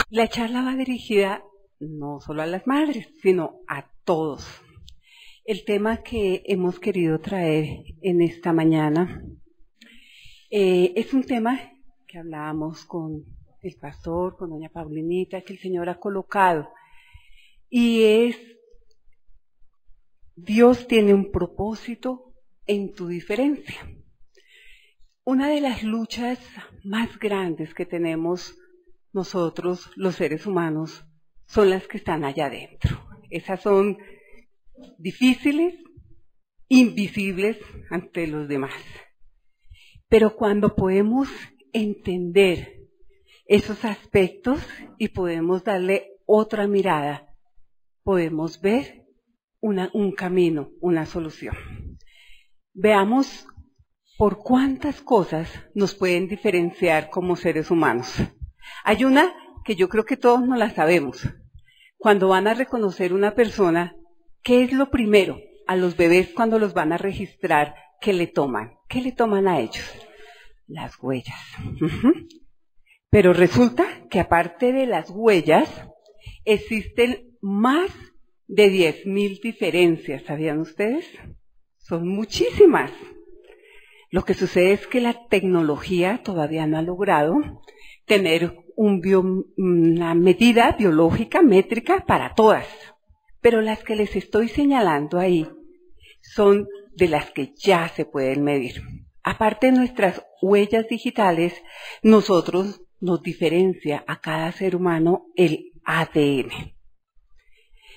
La charla va dirigida no solo a las madres, sino a todos. El tema que hemos querido traer en esta mañana es un tema que hablábamos con el pastor, con doña Paulinita, que el Señor ha colocado. Y es, Dios tiene un propósito en tu diferencia. Una de las luchas más grandes que tenemos nosotros, los seres humanos, son las que están allá adentro. Esas son difíciles, invisibles ante los demás. Pero cuando podemos entender esos aspectos y podemos darle otra mirada, podemos ver un camino, una solución. Veamos por cuántas cosas nos pueden diferenciar como seres humanos. Hay una que yo creo que todos no la sabemos. Cuando van a reconocer una persona, ¿qué es lo primero a los bebés cuando los van a registrar que le toman? ¿Qué le toman a ellos? Las huellas. Pero resulta que aparte de las huellas, existen más de 10.000 diferencias. ¿Sabían ustedes? Son muchísimas. Lo que sucede es que la tecnología todavía no ha logrado tener una medida biológica, métrica para todas. Pero las que les estoy señalando ahí son de las que ya se pueden medir. Aparte de nuestras huellas digitales, nosotros nos diferencia a cada ser humano el ADN.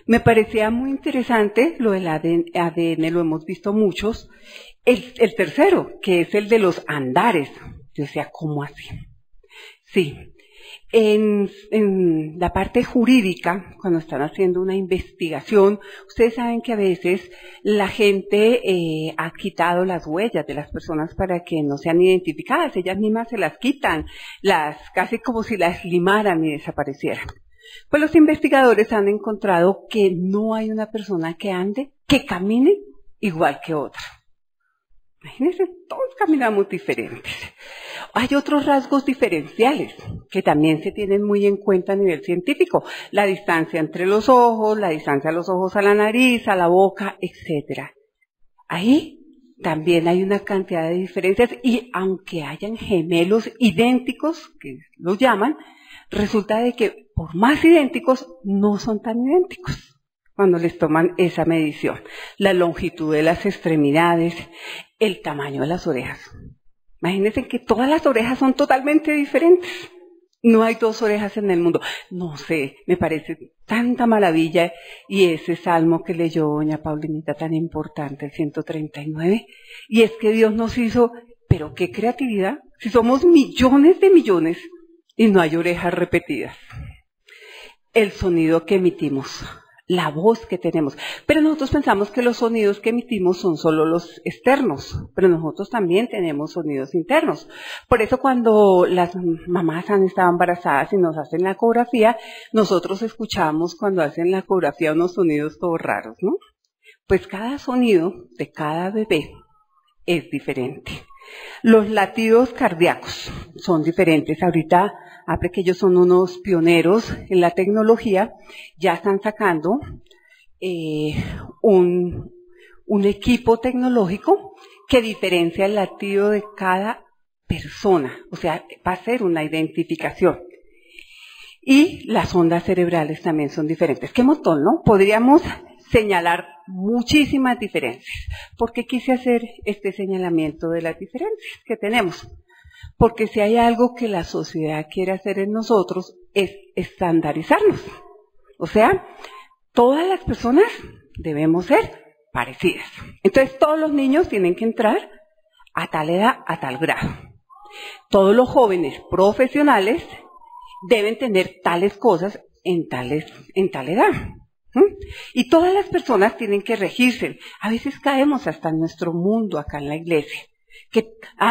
Me parecía muy interesante lo del ADN, lo hemos visto muchos. El tercero, que es el de los andares. Yo decía, ¿cómo así? Sí, en la parte jurídica, cuando están haciendo una investigación, ustedes saben que a veces la gente ha quitado las huellas de las personas para que no sean identificadas. Ellas mismas se las quitan, casi como si las limaran y desaparecieran. Pues los investigadores han encontrado que no hay una persona que ande, que camine igual que otra. Imagínense, todos caminamos diferentes. Hay otros rasgos diferenciales que también se tienen muy en cuenta a nivel científico. La distancia entre los ojos, la distancia de los ojos a la nariz, a la boca, etc. Ahí también hay una cantidad de diferencias y aunque hayan gemelos idénticos, que los llaman, resulta de que por más idénticos no son tan idénticos cuando les toman esa medición. La longitud de las extremidades, el tamaño de las orejas. Imagínense que todas las orejas son totalmente diferentes. No hay dos orejas en el mundo. No sé, me parece tanta maravilla. Y ese salmo que leyó doña Paulinita tan importante, el 139, y es que Dios nos hizo, pero qué creatividad, si somos millones de millones y no hay orejas repetidas. El sonido que emitimos, la voz que tenemos. Pero nosotros pensamos que los sonidos que emitimos son solo los externos, pero nosotros también tenemos sonidos internos. Por eso cuando las mamás han estado embarazadas y nos hacen la ecografía, nosotros escuchamos cuando hacen la ecografía unos sonidos todos raros, ¿no? Pues cada sonido de cada bebé es diferente. Los latidos cardíacos son diferentes. Ahorita, que ellos son unos pioneros en la tecnología, ya están sacando un equipo tecnológico que diferencia el latido de cada persona. O sea, va a ser una identificación. Y las ondas cerebrales también son diferentes. ¡Qué montón!, ¿no? Podríamos señalar muchísimas diferencias. ¿Por qué quise hacer este señalamiento de las diferencias que tenemos? Porque si hay algo que la sociedad quiere hacer en nosotros es estandarizarnos. O sea, todas las personas debemos ser parecidas. Entonces todos los niños tienen que entrar a tal edad, a tal grado. Todos los jóvenes profesionales deben tener tales cosas en tal edad. Y todas las personas tienen que regirse. A veces caemos hasta en nuestro mundo acá en la iglesia.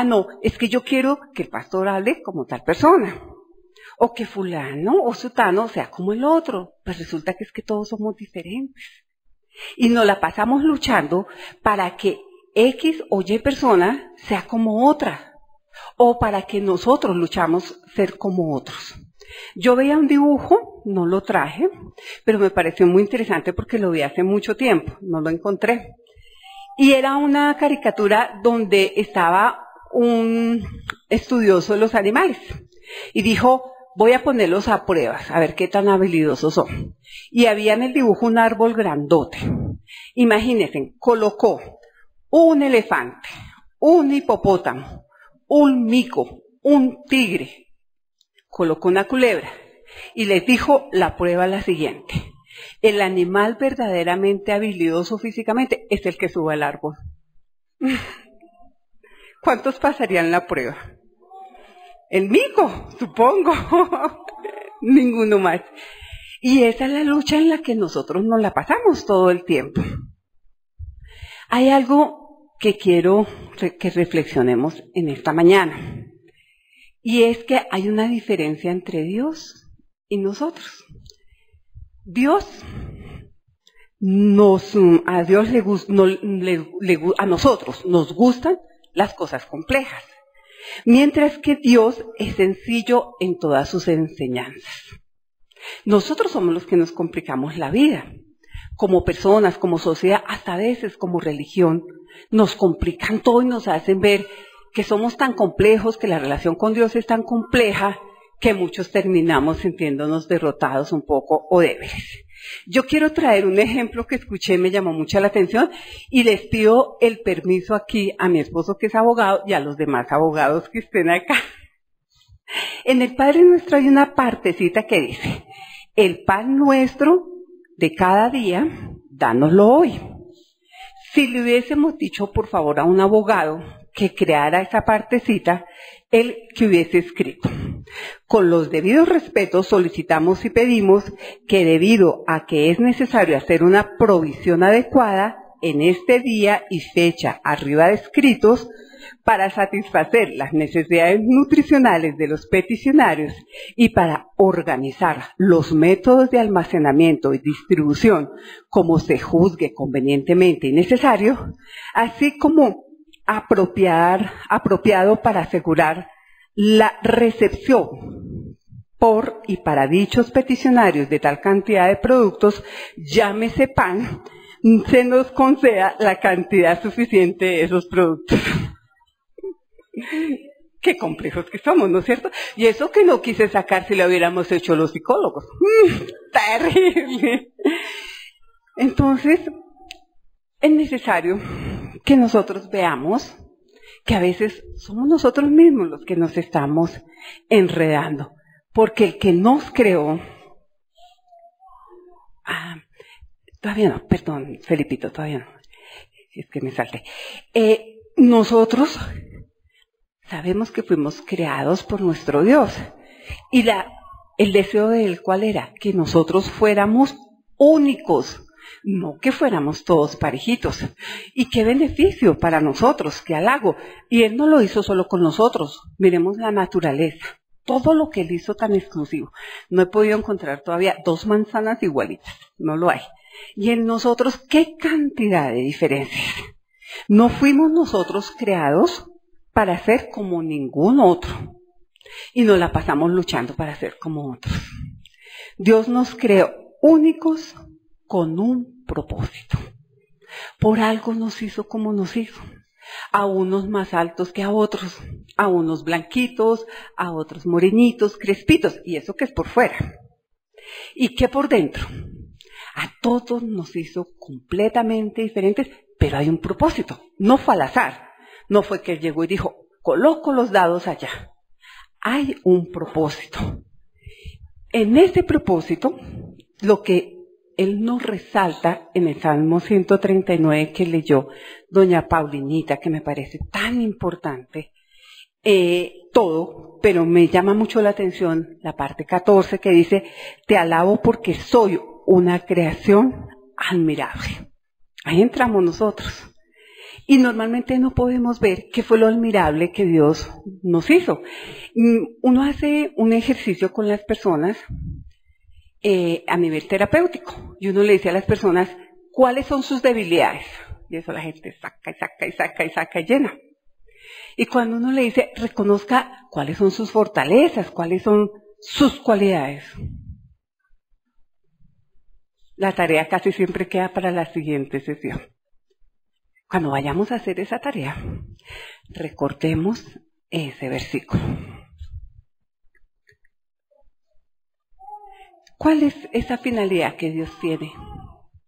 No, es que yo quiero que el pastor hable como tal persona. O que fulano o sutano sea como el otro. Pues resulta que es que todos somos diferentes. Y nos la pasamos luchando para que X o Y persona sea como otra. O para que nosotros luchamos ser como otros. Yo veía un dibujo, no lo traje, pero me pareció muy interesante porque lo vi hace mucho tiempo, no lo encontré. Y era una caricatura donde estaba un estudioso de los animales y dijo, voy a ponerlos a pruebas, a ver qué tan habilidosos son. Y había en el dibujo un árbol grandote. Imagínense, colocó un elefante, un hipopótamo, un mico, un tigre, colocó una culebra y les dijo la prueba la siguiente. El animal verdaderamente habilidoso físicamente es el que sube al árbol. ¿Cuántos pasarían la prueba? El mico, supongo. Ninguno más. Y esa es la lucha en la que nosotros nos la pasamos todo el tiempo. Hay algo que quiero que reflexionemos en esta mañana. Y es que hay una diferencia entre Dios y nosotros. A Dios a nosotros nos gustan las cosas complejas, mientras que Dios es sencillo en todas sus enseñanzas. Nosotros somos los que nos complicamos la vida, como personas, como sociedad, hasta a veces como religión, nos complican todo y nos hacen ver que somos tan complejos, que la relación con Dios es tan compleja, que muchos terminamos sintiéndonos derrotados un poco o débiles. Yo quiero traer un ejemplo que escuché, me llamó mucho la atención, y les pido el permiso aquí a mi esposo que es abogado y a los demás abogados que estén acá. En el Padre Nuestro hay una partecita que dice, el pan nuestro de cada día, dánoslo hoy. Si le hubiésemos dicho, por favor, a un abogado que creara esa partecita, él que hubiese escrito. Con los debidos respetos solicitamos y pedimos que debido a que es necesario hacer una provisión adecuada en este día y fecha arriba descritos para satisfacer las necesidades nutricionales de los peticionarios y para organizar los métodos de almacenamiento y distribución como se juzgue convenientemente y necesario, así como apropiado para asegurar la recepción por y para dichos peticionarios de tal cantidad de productos, llámese pan, se nos conceda la cantidad suficiente de esos productos. Qué complejos que somos, ¿no es cierto? Y eso que no quise sacar si lo hubiéramos hecho los psicólogos. Terrible. Entonces, es necesario que nosotros veamos que a veces somos nosotros mismos los que nos estamos enredando. Porque el que nos creó... todavía no, perdón, Felipito, todavía no. Es que me salté. Nosotros sabemos que fuimos creados por nuestro Dios. Y el deseo de Él, ¿cuál era? Que nosotros fuéramos únicos. No que fuéramos todos parejitos. Y qué beneficio para nosotros, qué halago. Y Él no lo hizo solo con nosotros. Miremos la naturaleza. Todo lo que Él hizo tan exclusivo. No he podido encontrar todavía 2 manzanas igualitas. No lo hay. Y en nosotros, qué cantidad de diferencias. No fuimos nosotros creados para ser como ningún otro. Y nos la pasamos luchando para ser como otros. Dios nos creó únicos con un propósito. Por algo nos hizo como nos hizo. A unos más altos que a otros, a unos blanquitos, a otros morenitos, crespitos, y eso que es por fuera. ¿Y qué por dentro? A todos nos hizo completamente diferentes, pero hay un propósito. No fue al azar. No fue que él llegó y dijo, coloco los dados allá. Hay un propósito. En ese propósito, lo que Él nos resalta en el Salmo 139 que leyó doña Paulinita, que me parece tan importante, todo, pero me llama mucho la atención la parte 14 que dice, te alabo porque soy una creación admirable. Ahí entramos nosotros. Y normalmente no podemos ver qué fue lo admirable que Dios nos hizo. Uno hace un ejercicio con las personas a nivel terapéutico. Y uno le dice a las personas, ¿cuáles son sus debilidades? Y eso la gente saca y saca y saca y saca y llena. Y cuando uno le dice, reconozca cuáles son sus fortalezas, cuáles son sus cualidades. La tarea casi siempre queda para la siguiente sesión. Cuando vayamos a hacer esa tarea, recordemos ese versículo. ¿Cuál es esa finalidad que Dios tiene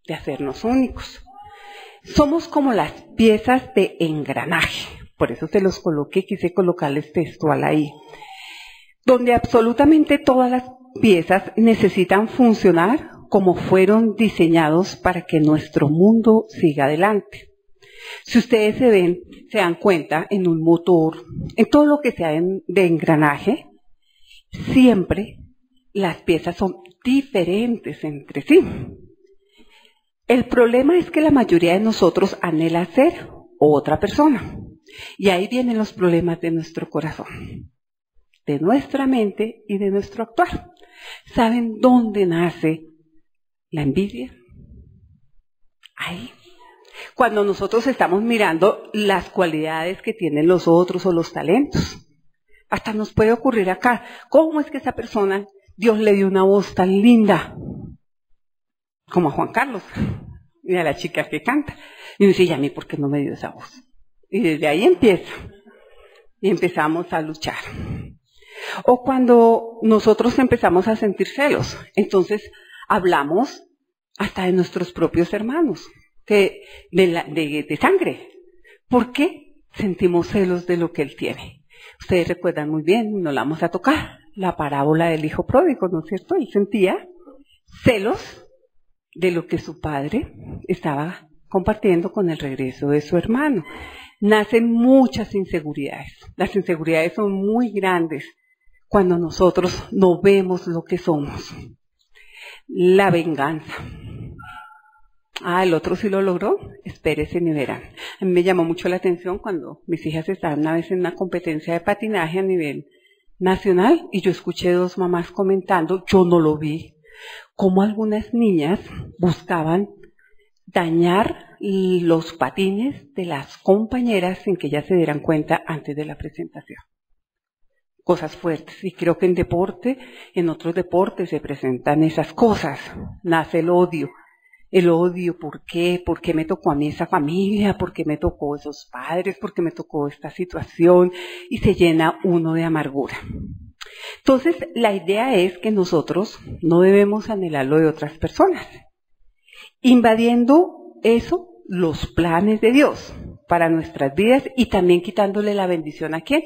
de hacernos únicos? Somos como las piezas de engranaje. Por eso se los coloqué, quise colocarles textual ahí. Donde absolutamente todas las piezas necesitan funcionar como fueron diseñados para que nuestro mundo siga adelante. Si ustedes se dan cuenta en un motor, en todo lo que sea de engranaje, siempre las piezas son diferentes entre sí. El problema es que la mayoría de nosotros anhela ser otra persona. Y ahí vienen los problemas de nuestro corazón, de nuestra mente y de nuestro actuar. ¿Saben dónde nace la envidia? Ahí. Cuando nosotros estamos mirando las cualidades que tienen los otros o los talentos. Hasta nos puede ocurrir acá, ¿cómo es que esa persona, Dios le dio una voz tan linda? Como a Juan Carlos y a la chica que canta. Y uno dice, ¿y a mí por qué no me dio esa voz? Y desde ahí empieza. Y empezamos a luchar. O cuando nosotros empezamos a sentir celos, entonces hablamos hasta de nuestros propios hermanos, de sangre. ¿Por qué sentimos celos de lo que él tiene? Ustedes recuerdan muy bien, no la vamos a tocar, la parábola del hijo pródigo, ¿no es cierto? Él sentía celos de lo que su padre estaba compartiendo con el regreso de su hermano. Nacen muchas inseguridades. Las inseguridades son muy grandes cuando nosotros no vemos lo que somos. La venganza. El otro sí lo logró, espérese y verán. A mí me llamó mucho la atención cuando mis hijas estaban una vez en una competencia de patinaje a nivel nacional y yo escuché dos mamás comentando, yo no lo vi, cómo algunas niñas buscaban dañar los patines de las compañeras sin que ellas se dieran cuenta antes de la presentación. Cosas fuertes. Y creo que en otros deportes se presentan esas cosas. Nace el odio. El odio, ¿por qué? ¿Por qué me tocó a mí esa familia? ¿Por qué me tocó esos padres? ¿Por qué me tocó esta situación? Y se llena uno de amargura. Entonces, la idea es que nosotros no debemos anhelar lo de otras personas, invadiendo eso, los planes de Dios para nuestras vidas y también quitándole la bendición ¿a quién?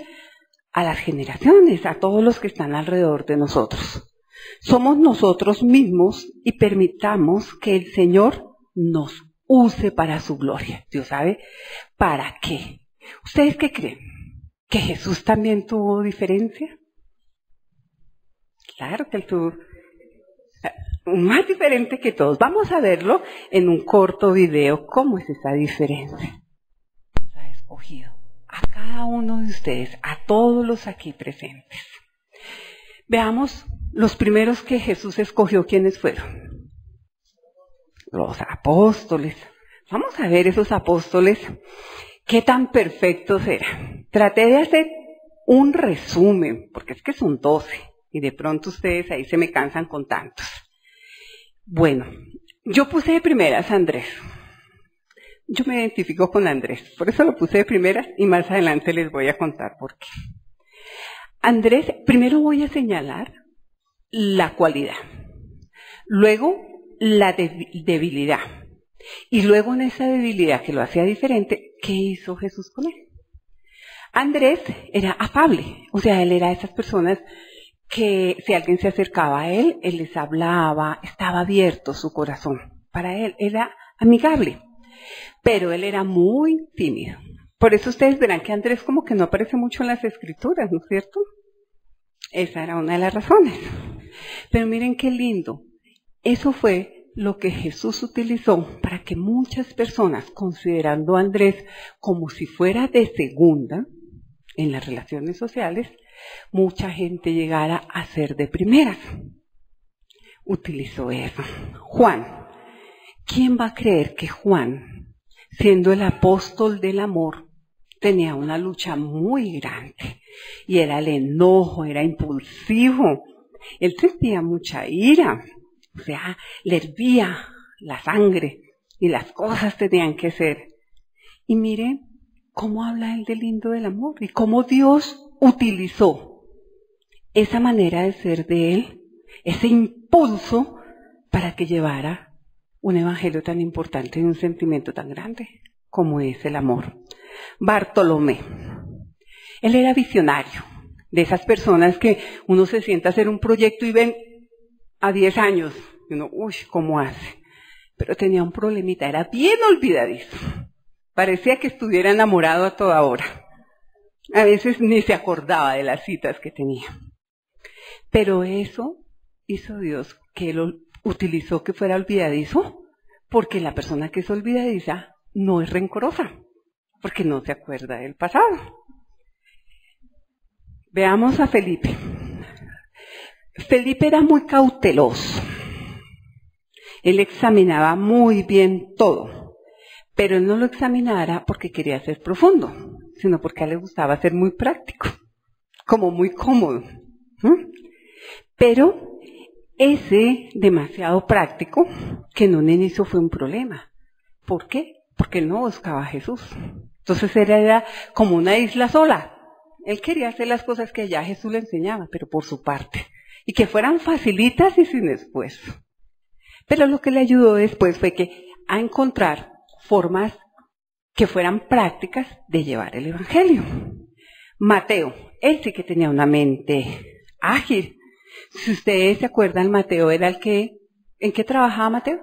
A las generaciones, a todos los que están alrededor de nosotros. Somos nosotros mismos y permitamos que el Señor nos use para su gloria. Dios sabe para qué. ¿Ustedes qué creen? ¿Que Jesús también tuvo diferencia? Claro que él tuvo más diferente que todos. Vamos a verlo en un corto video. ¿Cómo es esa diferencia? Nos ha escogido a cada uno de ustedes, a todos los aquí presentes. Veamos los primeros que Jesús escogió, ¿quiénes fueron? Los apóstoles. Vamos a ver esos apóstoles, qué tan perfectos eran. Traté de hacer un resumen, porque es que son 12, y de pronto ustedes ahí se me cansan con tantos. Bueno, yo puse de primeras a Andrés. Yo me identifico con Andrés, por eso lo puse de primeras y más adelante les voy a contar por qué. Andrés, primero voy a señalar la cualidad, luego la debilidad, y luego en esa debilidad que lo hacía diferente, ¿qué hizo Jesús con él? Andrés era afable, o sea, él era de esas personas que si alguien se acercaba a él les hablaba, estaba abierto su corazón. Para él era amigable, pero él era muy tímido. Por eso ustedes verán que Andrés como que no aparece mucho en las escrituras, ¿no es cierto? Esa era una de las razones. Pero miren qué lindo. Eso fue lo que Jesús utilizó para que muchas personas, considerando a Andrés como si fuera de segunda en las relaciones sociales, mucha gente llegara a ser de primeras. Utilizó eso. Juan. ¿Quién va a creer que Juan, siendo el apóstol del amor, tenía una lucha muy grande? Y era el enojo, era impulsivo. Él sentía mucha ira, o sea, le hervía la sangre y las cosas tenían que ser. Y mire cómo habla él de lindo del amor y cómo Dios utilizó esa manera de ser de él, ese impulso para que llevara un evangelio tan importante y un sentimiento tan grande como es el amor. Bartolomé, él era visionario, de esas personas que uno se sienta a hacer un proyecto y ven a 10 años, y uno, ¿cómo hace? Pero tenía un problemita, era bien olvidadizo. Parecía que estuviera enamorado a toda hora. A veces ni se acordaba de las citas que tenía. Pero eso hizo Dios, que él utilizó que fuera olvidadizo, porque la persona que es olvidadiza no es rencorosa, porque no se acuerda del pasado. Veamos a Felipe. Felipe era muy cauteloso. Él examinaba muy bien todo, pero él no lo examinara porque quería ser profundo, sino porque a él le gustaba ser muy práctico, como muy cómodo. Pero ese demasiado práctico, que en un inicio fue un problema. ¿Por qué? Porque él no buscaba a Jesús. Entonces era como una isla sola. Él quería hacer las cosas que allá Jesús le enseñaba, pero por su parte. Y que fueran facilitas y sin esfuerzo. Pero lo que le ayudó después fue a encontrar formas que fueran prácticas de llevar el evangelio. Mateo, él sí que tenía una mente ágil. Si ustedes se acuerdan, Mateo era ¿en qué trabajaba Mateo?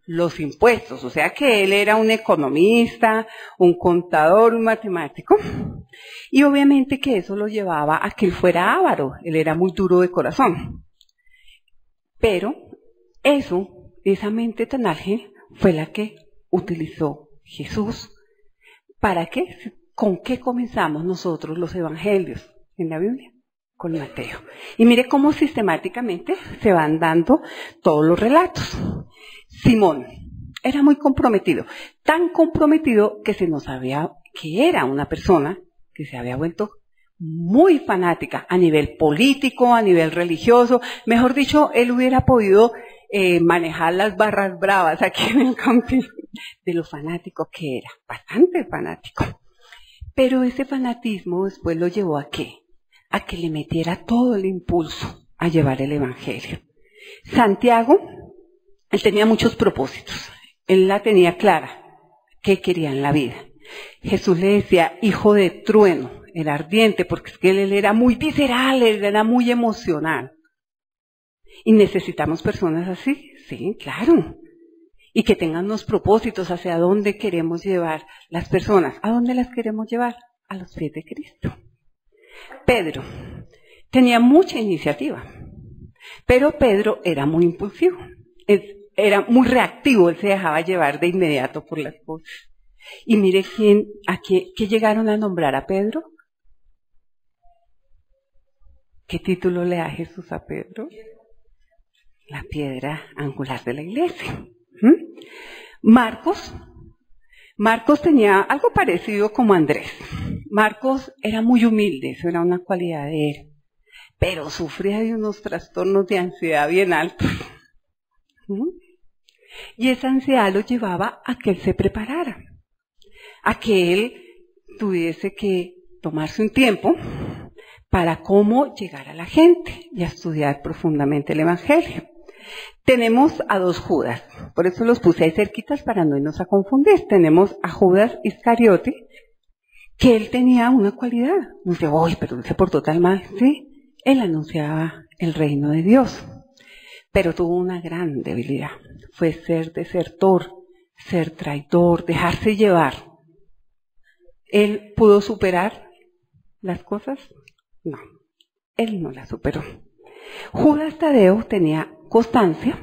Los impuestos, o sea que él era un economista, un contador, un matemático. Y obviamente que eso lo llevaba a que él fuera avaro, él era muy duro de corazón. Pero esa mente tan ágil fue la que utilizó Jesús. ¿Para qué? ¿Con qué comenzamos nosotros los evangelios en la Biblia? Con Mateo. Y mire cómo sistemáticamente se van dando todos los relatos. Simón era muy comprometido, tan comprometido que se nos sabía que era una persona que se había vuelto muy fanática a nivel político, a nivel religioso. Mejor dicho, él hubiera podido manejar las barras bravas aquí en el camping, de lo fanático que era, bastante fanático. Pero ese fanatismo después lo llevó ¿a qué? A que le metiera todo el impulso a llevar el evangelio. Santiago, él tenía muchos propósitos, él la tenía clara, qué quería en la vida. Jesús le decía, hijo de trueno, era ardiente, porque es que él era muy visceral, él era muy emocional. ¿Y necesitamos personas así? Sí, claro. Y que tengan unos propósitos hacia dónde queremos llevar las personas. ¿A dónde las queremos llevar? A los pies de Cristo. Pedro tenía mucha iniciativa, pero Pedro era muy impulsivo, era muy reactivo, él se dejaba llevar de inmediato por las cosas. Y mire ¿qué llegaron a nombrar a Pedro? ¿Qué título le da Jesús a Pedro? La piedra angular de la iglesia. Marcos tenía algo parecido como Andrés. Marcos era muy humilde, eso era una cualidad de él, pero sufría de unos trastornos de ansiedad bien altos. Y esa ansiedad lo llevaba a que él se preparara, a que él tuviese que tomarse un tiempo para cómo llegar a la gente y a estudiar profundamente el evangelio. Tenemos a 2 Judas, por eso los puse ahí cerquitas para no irnos a confundir. Tenemos a Judas Iscariote, que él tenía una cualidad. No dice, pero él se portó tan mal. Sí, él anunciaba el reino de Dios, pero tuvo una gran debilidad. Fue ser desertor, ser traidor, dejarse llevar. ¿Él pudo superar las cosas? No, él no las superó. Judas Tadeo tenía constancia,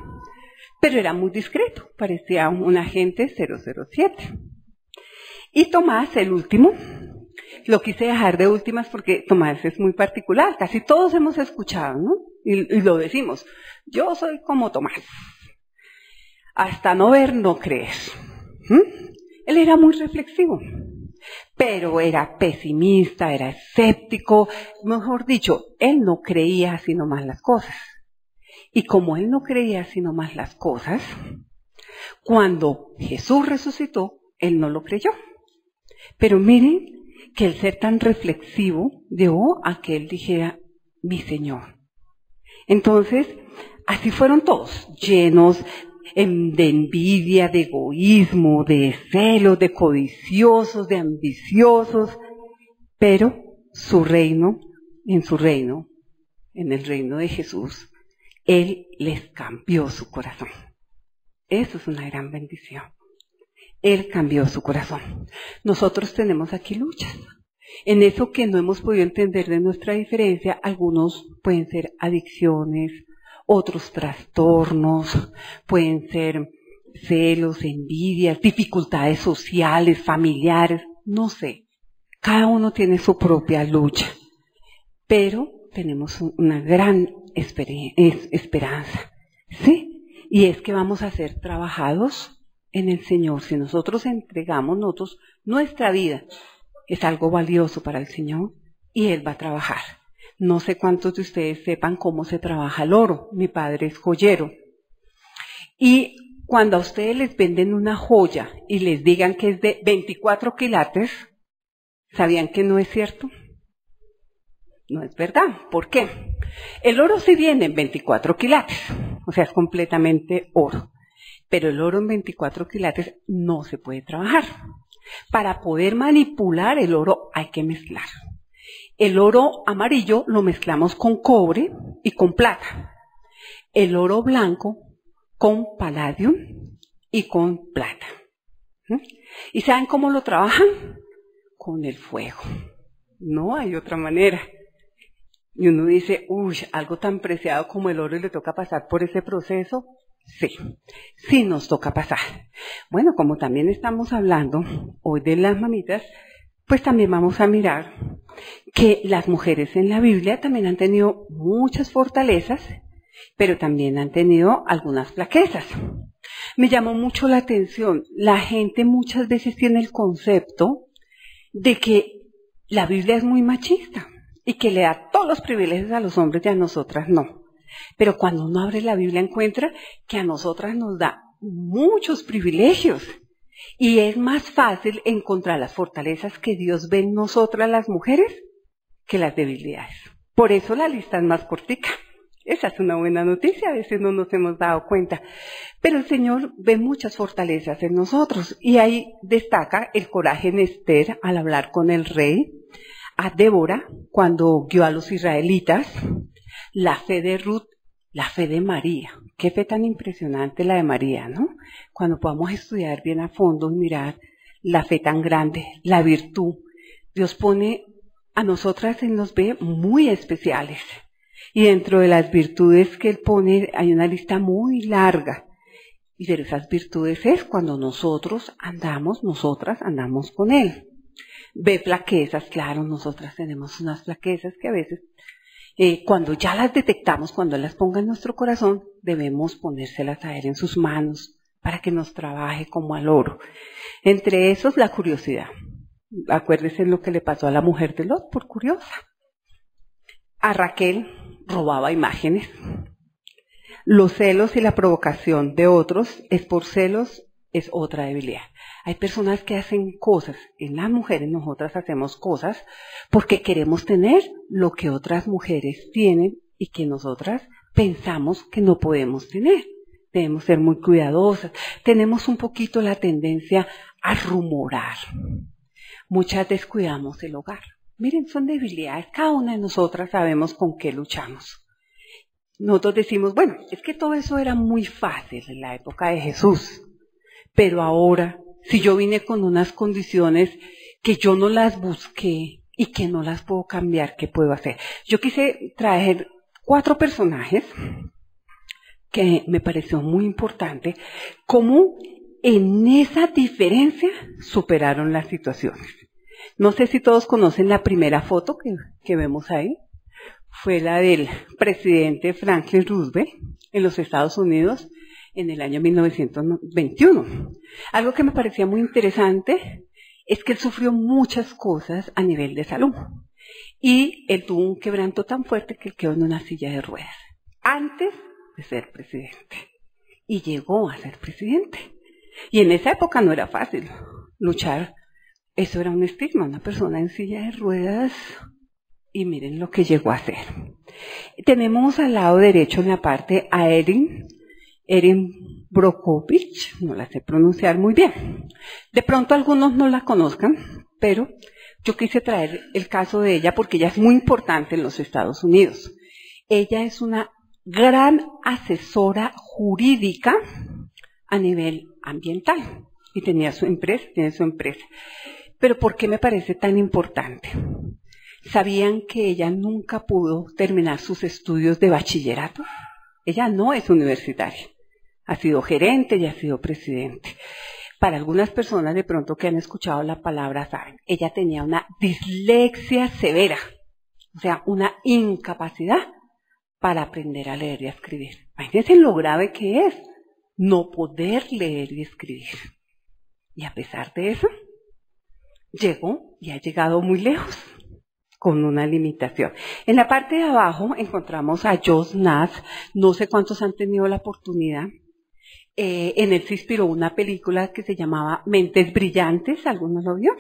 pero era muy discreto, parecía un agente 007. Y Tomás, el último, lo quise dejar de últimas porque Tomás es muy particular, casi todos hemos escuchado, ¿no? Y lo decimos, yo soy como Tomás, hasta no ver, no creer. Él era muy reflexivo, pero era pesimista, era escéptico, mejor dicho, él no creía sino más las cosas. Y como él no creía sino más las cosas, cuando Jesús resucitó, él no lo creyó. Pero miren que el ser tan reflexivo llevó a que él dijera, mi Señor. Entonces, así fueron todos, llenos de envidia, de egoísmo, de celos, de codiciosos, de ambiciosos, pero en el reino de Jesús, Él les cambió su corazón. Eso es una gran bendición. Él cambió su corazón. Nosotros tenemos aquí luchas. En eso que no hemos podido entender de nuestra diferencia, algunos pueden ser adicciones, otros trastornos, pueden ser celos, envidias, dificultades sociales, familiares, no sé. Cada uno tiene su propia lucha, pero tenemos una gran esperanza, ¿sí? Y es que vamos a ser trabajados en el Señor. Si nosotros entregamos nuestra vida, es algo valioso para el Señor y Él va a trabajar. No sé cuántos de ustedes sepan cómo se trabaja el oro. Mi padre es joyero. Y cuando a ustedes les venden una joya y les digan que es de 24 quilates, ¿sabían que no es cierto? No es verdad. ¿Por qué? El oro sí viene en 24 quilates, o sea, es completamente oro. Pero el oro en 24 quilates no se puede trabajar. Para poder manipular el oro hay que mezclar. El oro amarillo lo mezclamos con cobre y con plata. El oro blanco con palladium y con plata. ¿Y saben cómo lo trabajan? Con el fuego. No hay otra manera. Y uno dice, algo tan preciado como el oro y le toca pasar por ese proceso. Sí nos toca pasar. Bueno, como también estamos hablando hoy de las mamitas, pues también vamos a mirar que las mujeres en la Biblia también han tenido muchas fortalezas, pero también han tenido algunas flaquezas. Me llamó mucho la atención, la gente muchas veces tiene el concepto de que la Biblia es muy machista y que le da todos los privilegios a los hombres y a nosotras no. Pero cuando uno abre la Biblia encuentra que a nosotras nos da muchos privilegios. Y es más fácil encontrar las fortalezas que Dios ve en nosotras las mujeres que las debilidades. Por eso la lista es más cortica. Esa es una buena noticia, a veces no nos hemos dado cuenta. Pero el Señor ve muchas fortalezas en nosotros. Y ahí destaca el coraje en Esther al hablar con el rey, a Débora cuando guió a los israelitas, la fe de Ruth, la fe de María. Qué fe tan impresionante la de María, ¿no? Cuando podamos estudiar bien a fondo y mirar la fe tan grande, la virtud. Dios pone a nosotras, Él nos ve muy especiales. Y dentro de las virtudes que Él pone hay una lista muy larga. Y de esas virtudes es cuando nosotras andamos con Él. Ve flaquezas, claro, nosotras tenemos unas flaquezas que a veces cuando ya las detectamos, cuando las ponga en nuestro corazón, debemos ponérselas a Él en sus manos para que nos trabaje como al oro. Entre esos, la curiosidad. Acuérdense lo que le pasó a la mujer de Lot, por curiosa. A Raquel robaba imágenes. Los celos y la provocación de otros es por celos, es otra debilidad. Hay personas que hacen cosas, en las mujeres nosotras hacemos cosas porque queremos tener lo que otras mujeres tienen y que nosotras pensamos que no podemos tener. Debemos ser muy cuidadosas. Tenemos un poquito la tendencia a rumorar. Muchas descuidamos el hogar. Miren, son debilidades. Cada una de nosotras sabemos con qué luchamos. Nosotros decimos, bueno, es que todo eso era muy fácil en la época de Jesús. Pero ahora, si yo vine con unas condiciones que yo no las busqué y que no las puedo cambiar, ¿qué puedo hacer? Yo quise traer 4 personajes que me pareció muy importante, cómo en esa diferencia superaron las situaciones. No sé si todos conocen la primera foto que vemos ahí. Fue la del presidente Franklin Roosevelt en los Estados Unidos en el año 1921. Algo que me parecía muy interesante es que él sufrió muchas cosas a nivel de salud. Y él tuvo un quebranto tan fuerte que él quedó en una silla de ruedas antes de ser presidente. Y llegó a ser presidente. Y en esa época no era fácil luchar. Eso era un estigma, una persona en silla de ruedas. Y miren lo que llegó a hacer. Tenemos al lado derecho en la parte a Erin Brockovich, no la sé pronunciar muy bien. De pronto algunos no la conozcan, pero yo quise traer el caso de ella porque ella es muy importante en los Estados Unidos. Ella es una gran asesora jurídica a nivel ambiental y tiene su empresa. Pero ¿por qué me parece tan importante? ¿Sabían que ella nunca pudo terminar sus estudios de bachillerato? Ella no es universitaria. Ha sido gerente y ha sido presidente. Para algunas personas de pronto que han escuchado la palabra saben, ella tenía una dislexia severa, o sea, una incapacidad para aprender a leer y a escribir. Imagínense lo grave que es no poder leer y escribir. Y a pesar de eso, llegó y ha llegado muy lejos con una limitación. En la parte de abajo encontramos a Josh Nass, no sé cuántos han tenido la oportunidad. En él se inspiró una película que se llamaba Mentes Brillantes, ¿alguno lo vio?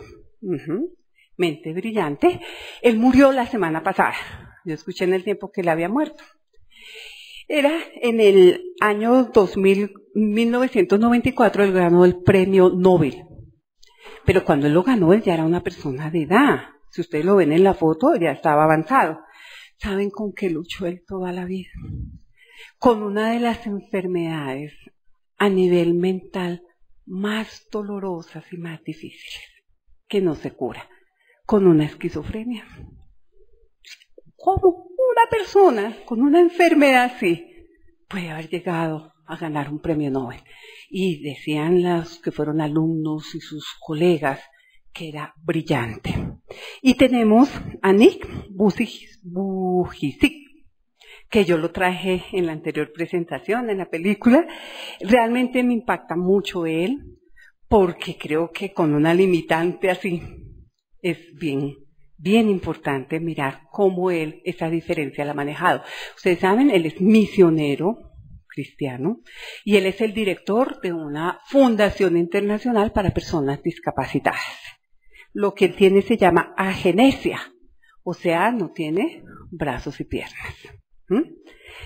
Mente Brillante. Él murió la semana pasada, yo escuché en el tiempo que él había muerto. Era en el año 1994, él ganó el premio Nobel. Pero cuando él lo ganó, él ya era una persona de edad. Si ustedes lo ven en la foto, ya estaba avanzado. ¿Saben con qué luchó él toda la vida? Con una de las enfermedades a nivel mental más dolorosas y más difíciles, que no se cura, con una esquizofrenia. ¿Cómo una persona con una enfermedad así puede haber llegado a ganar un premio Nobel? Y decían los que fueron alumnos y sus colegas que era brillante. Y tenemos a Nick Vujicic, que yo lo traje en la anterior presentación, en la película. Realmente me impacta mucho él, porque creo que con una limitante así es bien importante mirar cómo él esa diferencia la ha manejado. Ustedes saben, él es misionero cristiano y él es el director de una fundación internacional para personas discapacitadas. Lo que él tiene se llama agenesia, o sea, no tiene brazos y piernas.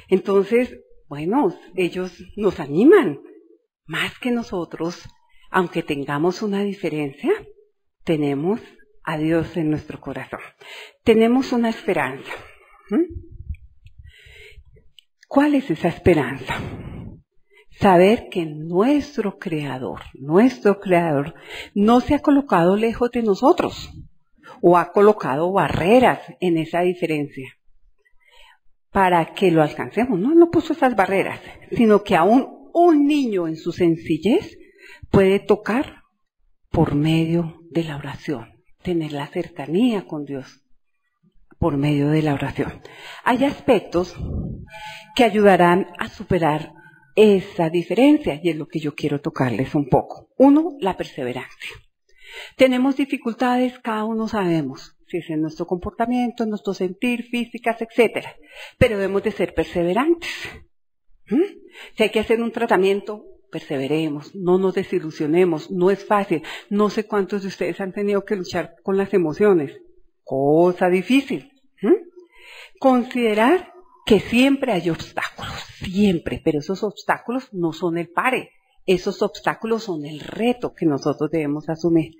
Entonces, bueno, ellos nos animan más que nosotros, aunque tengamos una diferencia, tenemos a Dios en nuestro corazón. Tenemos una esperanza. ¿Cuál es esa esperanza? Saber que nuestro Creador no se ha colocado lejos de nosotros o ha colocado barreras en esa diferencia para que lo alcancemos. No puso esas barreras, sino que aún un niño en su sencillez puede tocar por medio de la oración, tener la cercanía con Dios por medio de la oración. Hay aspectos que ayudarán a superar esa diferencia y es lo que yo quiero tocarles un poco. Uno, la perseverancia. Tenemos dificultades, cada uno sabemos, si es en nuestro comportamiento, en nuestro sentir, físicas, etcétera. Pero debemos de ser perseverantes. Si hay que hacer un tratamiento, perseveremos, no nos desilusionemos, no es fácil. No sé cuántos de ustedes han tenido que luchar con las emociones. Cosa difícil. Considerar que siempre hay obstáculos, siempre, pero esos obstáculos no son el pare, esos obstáculos son el reto que nosotros debemos asumir.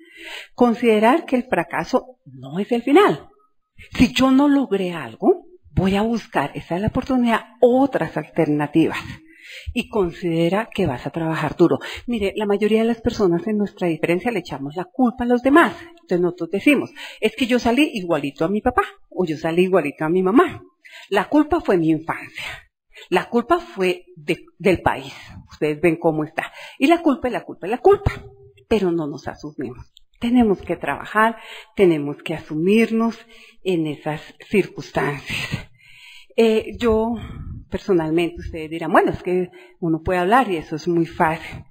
Considerar que el fracaso no es el final. Si yo no logré algo, voy a buscar, esa es la oportunidad, otras alternativas. Y considera que vas a trabajar duro. Mire, la mayoría de las personas en nuestra diferencia le echamos la culpa a los demás. Entonces nosotros decimos, es que yo salí igualito a mi papá, o yo salí igualito a mi mamá. La culpa fue mi infancia. La culpa fue del país. Ustedes ven cómo está. Y la culpa es la culpa es la culpa. Pero no nos asumimos. Tenemos que trabajar, tenemos que asumirnos en esas circunstancias. Yo, personalmente, ustedes dirán, bueno, es que uno puede hablar y eso es muy fácil.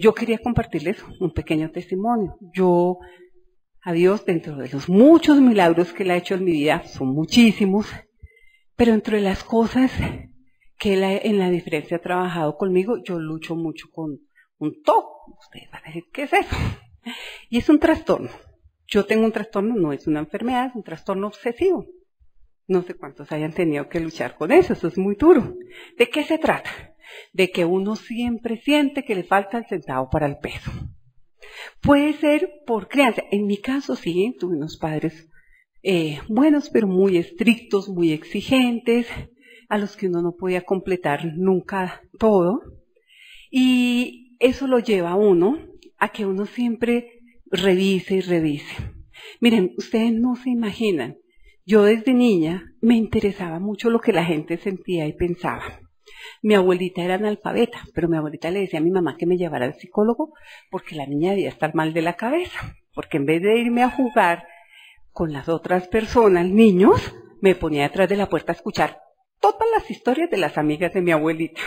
yo quería compartirles un pequeño testimonio. Yo, a Dios, dentro de los muchos milagros que Él ha hecho en mi vida, son muchísimos, pero entre las cosas que Él en la diferencia ha trabajado conmigo, yo lucho mucho con un TOC. Ustedes van a decir, ¿qué es eso? Y es un trastorno. Yo tengo un trastorno, no es una enfermedad, es un trastorno obsesivo. No sé cuántos hayan tenido que luchar con eso es muy duro. ¿De qué se trata? De que uno siempre siente que le falta el centavo para el peso. Puede ser por crianza. En mi caso sí, tuve unos padres buenos, pero muy estrictos, muy exigentes, a los que uno no podía completar nunca todo. Y eso lo lleva a uno a que uno siempre revise y revise. Miren, ustedes no se imaginan. Yo desde niña me interesaba mucho lo que la gente sentía y pensaba. Mi abuelita era analfabeta, pero mi abuelita le decía a mi mamá que me llevara al psicólogo porque la niña debía estar mal de la cabeza. Porque en vez de irme a jugar con las otras personas, niños, me ponía detrás de la puerta a escuchar todas las historias de las amigas de mi abuelita.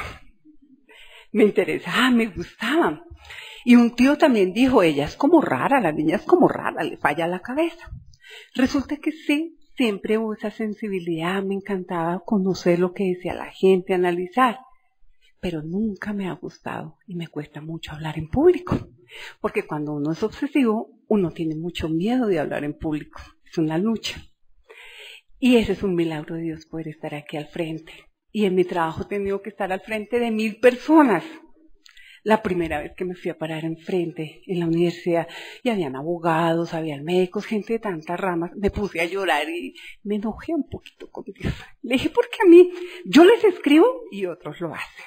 Me interesaba, me gustaban. Y un tío también dijo, ella es como rara, la niña es como rara, le falla la cabeza. Resulta que sí, siempre hubo esa sensibilidad, me encantaba conocer lo que decía la gente, analizar. Pero nunca me ha gustado y me cuesta mucho hablar en público. Porque cuando uno es obsesivo, uno tiene mucho miedo de hablar en público. Es una lucha. Y ese es un milagro de Dios, poder estar aquí al frente. Y en mi trabajo he tenido que estar al frente de 1000 personas. La primera vez que me fui a parar enfrente en la universidad, y habían abogados, habían médicos, gente de tantas ramas, me puse a llorar y me enojé un poquito con Dios. Le dije, porque a mí, yo les escribo y otros lo hacen.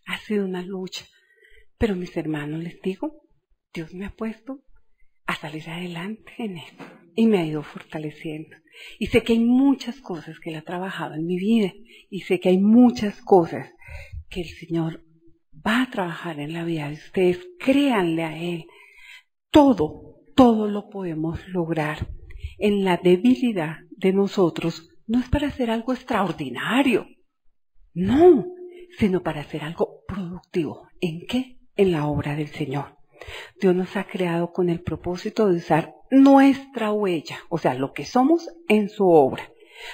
Ha sido una lucha. Pero mis hermanos, les digo, Dios me ha puesto a salir adelante en esto y me ha ido fortaleciendo. Y sé que hay muchas cosas que Él ha trabajado en mi vida y sé que hay muchas cosas que el Señor va a trabajar en la vida de ustedes. Créanle a Él. Todo lo podemos lograr. En la debilidad de nosotros no es para hacer algo extraordinario. No, sino para hacer algo productivo. ¿En qué? En la obra del Señor. Dios nos ha creado con el propósito de usar nuestra huella, o sea, lo que somos en su obra.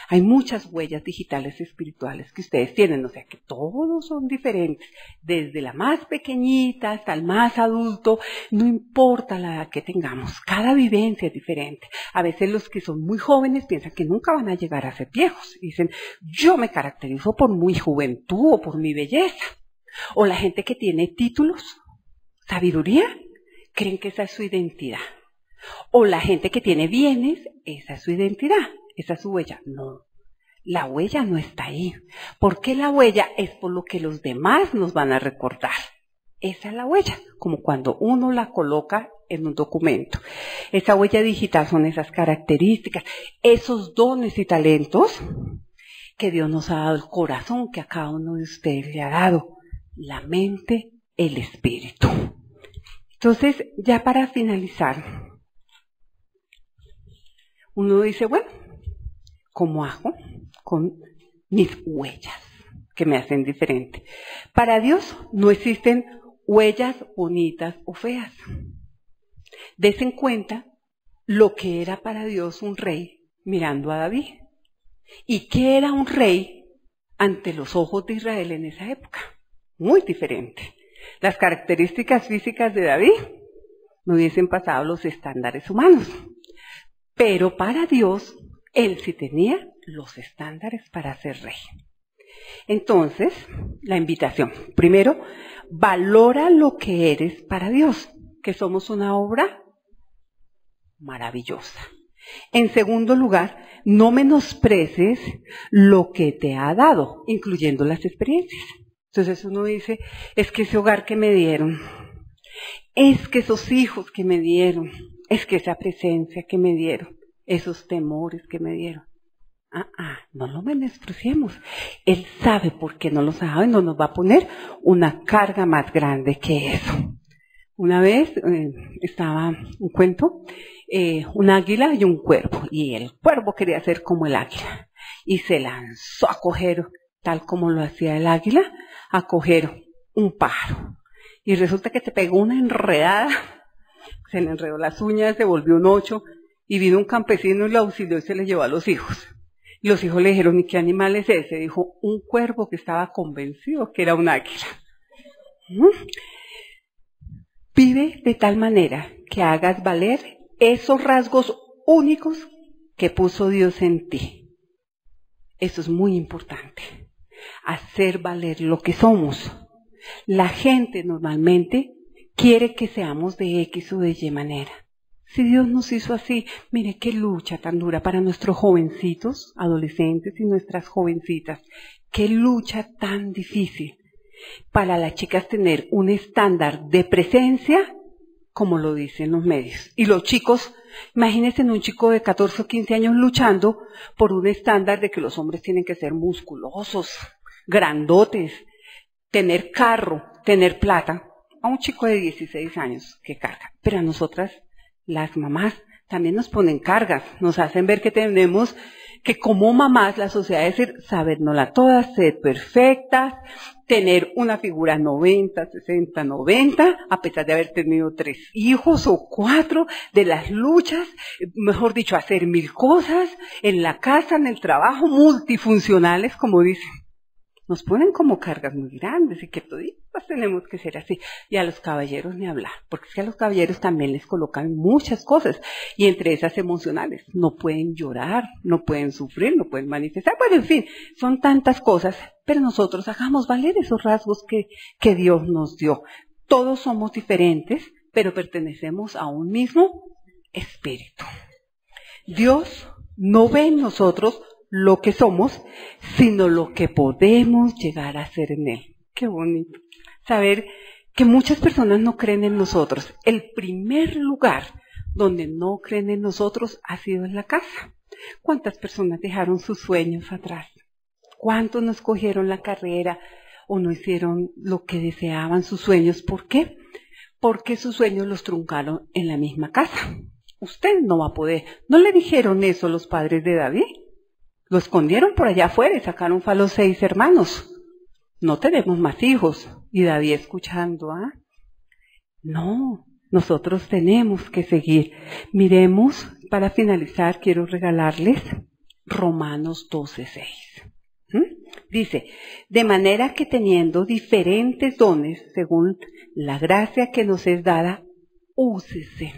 Hay muchas huellas digitales espirituales que ustedes tienen, o sea que todos son diferentes, desde la más pequeñita hasta el más adulto, no importa la edad que tengamos, cada vivencia es diferente. A veces los que son muy jóvenes piensan que nunca van a llegar a ser viejos, y dicen, yo me caracterizo por mi juventud o por mi belleza. O la gente que tiene títulos, sabiduría, creen que esa es su identidad. O la gente que tiene bienes, esa es su identidad. Esa es su huella. No, la huella no está ahí. ¿Por qué la huella? Es por lo que los demás nos van a recordar. Esa es la huella, como cuando uno la coloca en un documento. Esa huella digital son esas características, esos dones y talentos que Dios nos ha dado, el corazón que a cada uno de ustedes le ha dado, la mente, el espíritu. Entonces, ya para finalizar, uno dice, bueno, ¿cómo hago con mis huellas que me hacen diferente? Para Dios no existen huellas bonitas o feas. Desen cuenta lo que era para Dios un rey mirando a David. ¿Y qué era un rey ante los ojos de Israel en esa época? Muy diferente. Las características físicas de David no hubiesen pasado los estándares humanos. Pero para Dios, Él sí tenía los estándares para ser rey. Entonces, la invitación. Primero, valora lo que eres para Dios, que somos una obra maravillosa. En segundo lugar, no menosprecies lo que te ha dado, incluyendo las experiencias. Entonces uno dice, es que ese hogar que me dieron, es que esos hijos que me dieron, es que esa presencia que me dieron, esos temores que me dieron. No lo menospreciemos. Él sabe por qué no los ha dado y no nos va a poner una carga más grande que eso. Una vez estaba un cuento, un águila y un cuervo, y el cuervo quería ser como el águila, y se lanzó a coger, tal como lo hacía el águila, a coger un pájaro. Y resulta que se pegó una enredada, se le enredó las uñas, se volvió un 8, y vino un campesino y lo auxilió y se le llevó a los hijos. Y los hijos le dijeron, ¿y qué animal es ese? Dijo, un cuervo que estaba convencido que era un águila. Vive de tal manera que hagas valer esos rasgos únicos que puso Dios en ti. Eso es muy importante. Hacer valer lo que somos. La gente normalmente quiere que seamos de X o de Y manera. Si Dios nos hizo así, mire qué lucha tan dura para nuestros jovencitos, adolescentes y nuestras jovencitas. Qué lucha tan difícil para las chicas tener un estándar de presencia como lo dicen los medios. Y los chicos, imagínense un chico de 14 o 15 años luchando por un estándar de que los hombres tienen que ser musculosos, grandotes, tener carro, tener plata. A un chico de 16 años que carga. Pero a nosotras, las mamás, también nos ponen cargas, nos hacen ver que tenemos que como mamás la sociedad es decir, sabernosla todas, ser perfectas, tener una figura 90, 60, 90, a pesar de haber tenido 3 hijos o 4, de las luchas, mejor dicho, hacer 1000 cosas, en la casa, en el trabajo, multifuncionales, como dicen. Nos ponen como cargas muy grandes y que toditos tenemos que ser así. Y a los caballeros ni hablar, porque es que a los caballeros también les colocan muchas cosas, y entre esas emocionales. No pueden llorar, no pueden sufrir, no pueden manifestar. Bueno, en fin, son tantas cosas, pero nosotros hagamos valer esos rasgos que Dios nos dio. Todos somos diferentes, pero pertenecemos a un mismo espíritu. Dios no ve en nosotros lo que somos, sino lo que podemos llegar a ser en Él. Qué bonito. Saber que muchas personas no creen en nosotros. El primer lugar donde no creen en nosotros ha sido en la casa. ¿Cuántas personas dejaron sus sueños atrás? ¿Cuántos no escogieron la carrera o no hicieron lo que deseaban sus sueños? ¿Por qué? Porque sus sueños los truncaron en la misma casa. Usted no va a poder. ¿No le dijeron eso los padres de David? Lo escondieron por allá afuera y sacaron fue a los 6 hermanos. No tenemos más hijos. Y David escuchando, No, nosotros tenemos que seguir. Miremos, para finalizar, quiero regalarles Romanos 12:6. Dice, de manera que teniendo diferentes dones, según la gracia que nos es dada, úsese.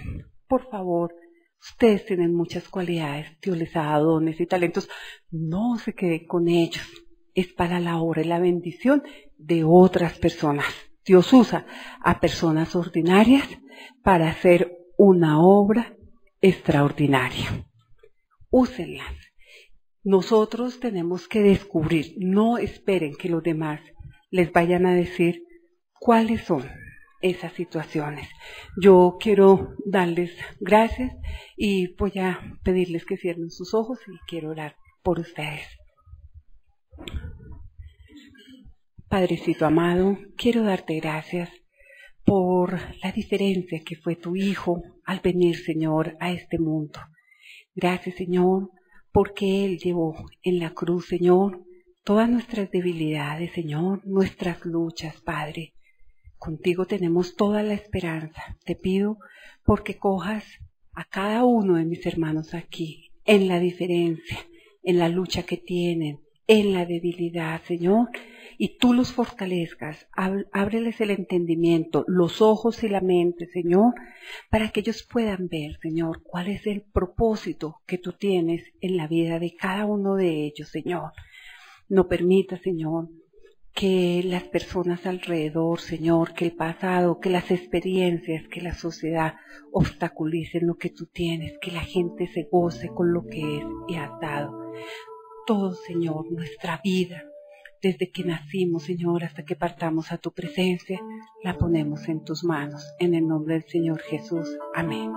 Por favor, ustedes tienen muchas cualidades, Dios les ha dado dones y talentos, no se quede con ellos, es para la obra y la bendición de otras personas. Dios usa a personas ordinarias para hacer una obra extraordinaria. Úsenlas. Nosotros tenemos que descubrir, no esperen que los demás les vayan a decir cuáles son esas situaciones. Yo quiero darles gracias y voy a pedirles que cierren sus ojos y quiero orar por ustedes. Padrecito amado, quiero darte gracias por la diferencia que fue tu Hijo al venir, Señor, a este mundo. Gracias, Señor, porque Él llevó en la cruz, Señor, todas nuestras debilidades, Señor, nuestras luchas, Padre. Contigo tenemos toda la esperanza. Te pido porque cojas a cada uno de mis hermanos aquí, en la diferencia, en la lucha que tienen, en la debilidad, Señor, y tú los fortalezcas, ábreles el entendimiento, los ojos y la mente, Señor, para que ellos puedan ver, Señor, cuál es el propósito que tú tienes en la vida de cada uno de ellos, Señor. No permita, Señor, que las personas alrededor, Señor, que el pasado, que las experiencias, que la sociedad obstaculicen lo que tú tienes, que la gente se goce con lo que es y has dado. Todo, Señor, nuestra vida, desde que nacimos, Señor, hasta que partamos a tu presencia, la ponemos en tus manos. En el nombre del Señor Jesús. Amén.